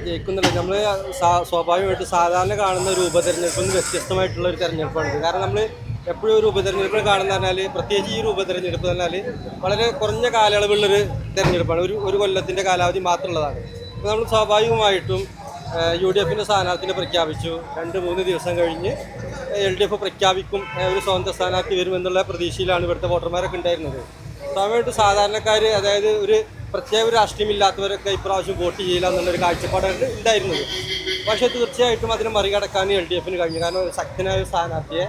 ജയിക്കുന്നില്ല. നമ്മൾ സ്വാഭാവികമായിട്ട് സാധാരണ കാണുന്ന ഒരു ഉപതെരഞ്ഞെടുപ്പിൽ നിന്ന് വ്യത്യസ്തമായിട്ടുള്ള ഒരു തെരഞ്ഞെടുപ്പാണ്. കാരണം നമ്മൾ എപ്പോഴും ഒരു ഉപതെരഞ്ഞെടുപ്പിൽ കാണുന്ന പറഞ്ഞാൽ, പ്രത്യേകിച്ച് ഈ ഒരു ഉപതെരഞ്ഞെടുപ്പ് പറഞ്ഞാൽ വളരെ കുറഞ്ഞ കാലയളവുള്ളൊരു തെരഞ്ഞെടുപ്പാണ്. ഒരു കൊല്ലത്തിൻ്റെ കാലാവധി മാത്രമുള്ളതാണ്. അപ്പോൾ നമ്മൾ സ്വാഭാവികമായിട്ടും UDF സ്ഥാനാർത്ഥിനെ പ്രഖ്യാപിച്ചു. 2-3 ദിവസം കഴിഞ്ഞ് LDF പ്രഖ്യാപിക്കും, ഒരു സ്വതന്ത്ര സ്ഥാനാർത്ഥി വരുമെന്നുള്ള പ്രതീക്ഷയിലാണ് ഇവിടുത്തെ വോട്ടർമാരൊക്കെ ഉണ്ടായിരുന്നത്. സ്വാഭാവികമായിട്ട് സാധാരണക്കാർ, അതായത് ഒരു പ്രത്യേക രാഷ്ട്രീയമില്ലാത്തവരൊക്കെ ഇപ്രാവശ്യം വോട്ട് ചെയ്യില്ല എന്നുള്ളൊരു കാഴ്ചപ്പാടാണ് ഉണ്ടായിരുന്നത്. പക്ഷേ തീർച്ചയായിട്ടും അതിനെ മറികടക്കാൻ LDF കഴിഞ്ഞു. കാരണം ഒരു ശക്തനായ ഒരു സ്ഥാനാർത്ഥിയെ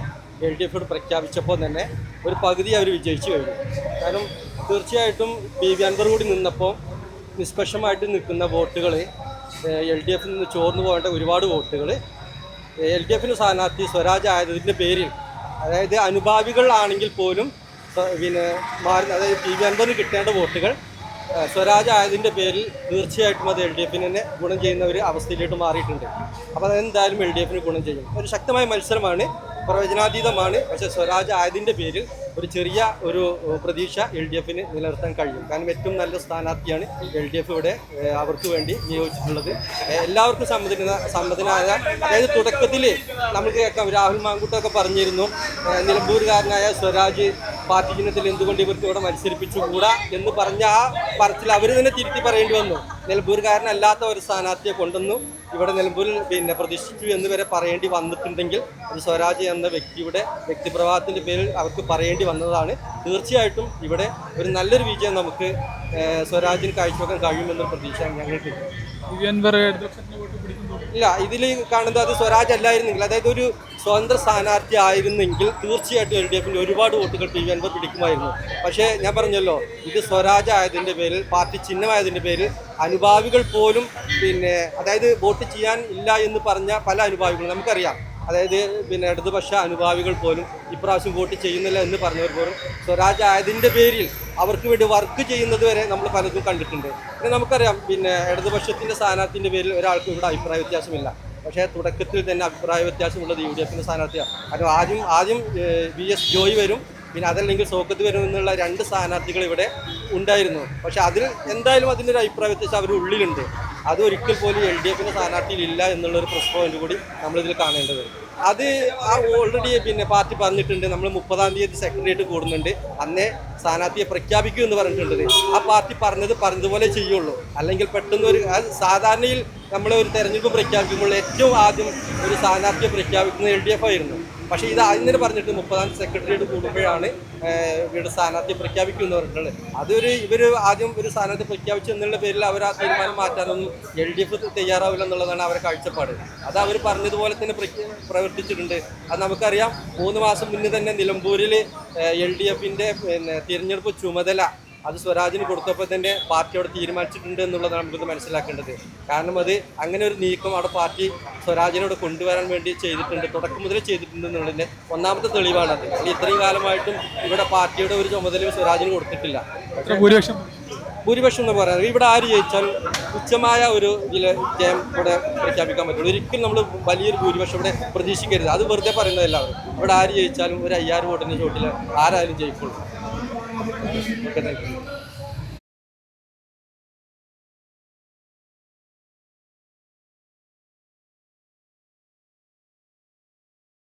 LDF പ്രഖ്യാപിച്ചപ്പോൾ തന്നെ ഒരു പകുതി അവർ വിജയിച്ചു കഴിഞ്ഞു. കാരണം തീർച്ചയായിട്ടും PV അൻവർ കൂടി നിന്നപ്പോൾ നിഷ്പക്ഷമായിട്ട് നിൽക്കുന്ന വോട്ടുകൾ, LDF നിന്ന് ചോർന്നു പോകേണ്ട ഒരുപാട് വോട്ടുകൾ LDF സ്ഥാനാർത്ഥി സ്വരാജ് ആയതിൻ്റെ പേരിൽ, അതായത് അനുഭാവികളാണെങ്കിൽ പോലും അതായത് PV അൻവറിന് കിട്ടേണ്ട വോട്ടുകൾ സ്വരാജ് ആയതിൻ്റെ പേരിൽ തീർച്ചയായിട്ടും അത് LDF തന്നെ ഗുണം ചെയ്യുന്ന ഒരു അവസ്ഥയിലോട്ട് മാറിയിട്ടുണ്ട്. അപ്പോൾ അതെന്തായാലും LDF ഗുണം ചെയ്യും. ഒരു ശക്തമായ മത്സരമാണ്, പ്രവചനാതീതമാണ്. പക്ഷേ സ്വരാജ് ആയതിൻ്റെ പേരിൽ ഒരു ചെറിയ ഒരു പ്രതീക്ഷ LDF നിലനിർത്താൻ കഴിയും. കാരണം ഏറ്റവും നല്ല സ്ഥാനാർത്ഥിയാണ് LDF ഇവിടെ അവർക്ക് വേണ്ടി നിയോഗിച്ചിട്ടുള്ളത്. എല്ലാവർക്കും സമ്മതനായ, അതായത് തുടക്കത്തിൽ നമുക്ക് കേൾക്കാം, രാഹുൽ മാങ്കൂട്ടമൊക്കെ പറഞ്ഞിരുന്നു നിലമ്പൂരുകാരനായ സ്വരാജ് പാർട്ടി ചിഹ്നത്തിൽ എന്തുകൊണ്ട് ഇവർക്ക് ഇവിടെ മത്സരിപ്പിച്ചുകൂടാ എന്ന് പറഞ്ഞ ആ പറച്ചിൽ അവർ തന്നെ തിരുത്തി പറയേണ്ടി വന്നു. നിലമ്പൂരുകാരനല്ലാത്ത ഒരു സ്ഥാനാർത്ഥിയെ കൊണ്ടുവന്നു ഇവിടെ നിലമ്പൂരിൽ പ്രതീക്ഷിച്ചു എന്ന് വരെ പറയേണ്ടി വന്നിട്ടുണ്ടെങ്കിൽ അത് സ്വരാജ് എന്ന വ്യക്തിയുടെ വ്യക്തിപ്രഭാവത്തിൻ്റെ പേരിൽ അവർക്ക് പറയേണ്ടി വന്നതാണ്. തീർച്ചയായിട്ടും ഇവിടെ ഒരു നല്ലൊരു വിജയം നമുക്ക് സ്വരാജിന് കാഴ്ചവെക്കാൻ കഴിയുമെന്നൊരു പ്രതീക്ഷ ഞങ്ങൾക്ക്. ഇല്ല, ഇതിൽ കാണുന്നത് അത് സ്വരാജ് അല്ലായിരുന്നെങ്കിൽ, അതായത് ഒരു സ്വതന്ത്ര സ്ഥാനാർത്ഥി ആയിരുന്നെങ്കിൽ തീർച്ചയായിട്ടും LDF ഒരുപാട് വോട്ടുകൾ PV അൻവർ പിടിക്കുമായിരുന്നു. പക്ഷേ ഞാൻ പറഞ്ഞല്ലോ, ഇത് സ്വരാജ് ആയതിൻ്റെ പേരിൽ, പാർട്ടി ചിഹ്നമായതിൻ്റെ പേരിൽ അനുഭാവികൾ പോലും അതായത് വോട്ട് ചെയ്യാൻ ഇല്ല എന്ന് പറഞ്ഞ പല അനുഭാവികളും നമുക്കറിയാം. അതായത് ഇടതുപക്ഷ അനുഭാവികൾ പോലും ഇപ്രാവശ്യം വോട്ട് ചെയ്യുന്നില്ല എന്ന് പറഞ്ഞവർ പോലും സ്വരാജ് ആയതിൻ്റെ പേരിൽ അവർക്ക് വേണ്ടി വർക്ക് ചെയ്യുന്നത് വരെ നമ്മൾ പലതും കണ്ടിട്ടുണ്ട്. പിന്നെ നമുക്കറിയാം, ഇടതുപക്ഷത്തിൻ്റെ സ്ഥാനാർത്ഥിൻ്റെ പേരിൽ ഒരാൾക്കും ഇവിടെ അഭിപ്രായ വ്യത്യാസമില്ല. പക്ഷേ തുടക്കത്തിൽ തന്നെ അഭിപ്രായ വ്യത്യാസമുള്ളത് UDF സ്ഥാനാർത്ഥിയാണ്. കാരണം ആദ്യം VS ജോയ് വരും, പിന്നെ അതല്ലെങ്കിൽ സോക്കത്ത് വരും എന്നുള്ള 2 സ്ഥാനാർത്ഥികൾ ഇവിടെ ഉണ്ടായിരുന്നു. പക്ഷെ അതിൽ എന്തായാലും അതിൻ്റെ ഒരു അഭിപ്രായ വ്യത്യാസം അവരുടെ ഉള്ളിലുണ്ട്. അതൊരിക്കൽ പോലും LDF സ്ഥാനാർത്ഥിയിൽ ഇല്ല എന്നുള്ളൊരു പ്ലസ് പോയിന്റ് കൂടി നമ്മളിതിൽ കാണേണ്ടത്. അത് ഓൾറെഡി പാർട്ടി പറഞ്ഞിട്ടുണ്ട്, നമ്മൾ 30-ാം തീയതി സെക്രട്ടേറിയറ്റ് കൂടുന്നുണ്ട്, അന്നേ സ്ഥാനാർത്ഥിയെ പ്രഖ്യാപിക്കൂ എന്ന് പറഞ്ഞിട്ടുണ്ട്. ആ പാർട്ടി പറഞ്ഞതുപോലെ ചെയ്യുള്ളൂ. അല്ലെങ്കിൽ പെട്ടെന്ന് സാധാരണയിൽ നമ്മളൊരു തെരഞ്ഞെടുപ്പ് പ്രഖ്യാപിക്കുമ്പോൾ ഏറ്റവും ആദ്യം ഒരു സ്ഥാനാർത്ഥിയെ പ്രഖ്യാപിക്കുന്നത് LDF ആയിരുന്നു. പക്ഷേ ഇത് ആദ്യം തന്നെ പറഞ്ഞിട്ട് 30-ാം സെക്രട്ടേറിയറ്റ് കൂടുമ്പോഴാണ് ഇവരുടെ സ്ഥാനാർത്ഥിയെ പ്രഖ്യാപിക്കുമെന്ന് പറഞ്ഞിട്ടുള്ളത്. ഇവർ ആദ്യം ഒരു സ്ഥാനാർത്ഥി പ്രഖ്യാപിച്ചു എന്നുള്ള പേരിൽ അവർ ആ തീരുമാനം മാറ്റാനൊന്നും LDF തയ്യാറാവില്ല എന്നുള്ളതാണ് അവരുടെ കാഴ്ചപ്പാട്. അത് അവർ പറഞ്ഞതുപോലെ തന്നെ പ്രവർത്തിച്ചിട്ടുണ്ട്. അത് നമുക്കറിയാം, 3 മാസം മുന്നേ തന്നെ നിലമ്പൂരിൽ LDF തിരഞ്ഞെടുപ്പ് ചുമതല അത് സ്വരാജിന് കൊടുത്തപ്പോൾ തന്നെ പാർട്ടി അവിടെ തീരുമാനിച്ചിട്ടുണ്ട് എന്നുള്ളതാണ് നമുക്കിത് മനസ്സിലാക്കേണ്ടത്. കാരണം അത് അങ്ങനെ ഒരു നീക്കം അവിടെ പാർട്ടി സ്വരാജിനോട് കൊണ്ടുവരാൻ വേണ്ടി ചെയ്തിട്ടുണ്ട്, തുടക്കം മുതലേ ചെയ്തിട്ടുണ്ട് എന്നുള്ളതിൻ്റെ ഒന്നാമത്തെ തെളിവാണത്. ഇത്രയും കാലമായിട്ടും ഇവിടെ പാർട്ടിയുടെ ഒരു ചുമതല സ്വരാജിന് കൊടുത്തിട്ടില്ല. ഭൂരിപക്ഷം എന്ന് പറയുന്നത് ഇവിടെ ആര് ജയിച്ചാലും തുച്ഛമായ ഒരു ജയം ഇവിടെ പ്രഖ്യാപിക്കാൻ പറ്റുള്ളൂ. ഒരിക്കലും നമ്മൾ വലിയൊരു ഭൂരിപക്ഷം ഇവിടെ പ്രതീക്ഷിക്കരുത്. അത് വെറുതെ പറയുന്നതല്ല. ഇവിടെ ആര് ജയിച്ചാലും ഒരു 5000 വോട്ടിൻ്റെ ചോട്ടിൽ ആരായാലും ജയിക്കുള്ളൂ. Okay, thank you.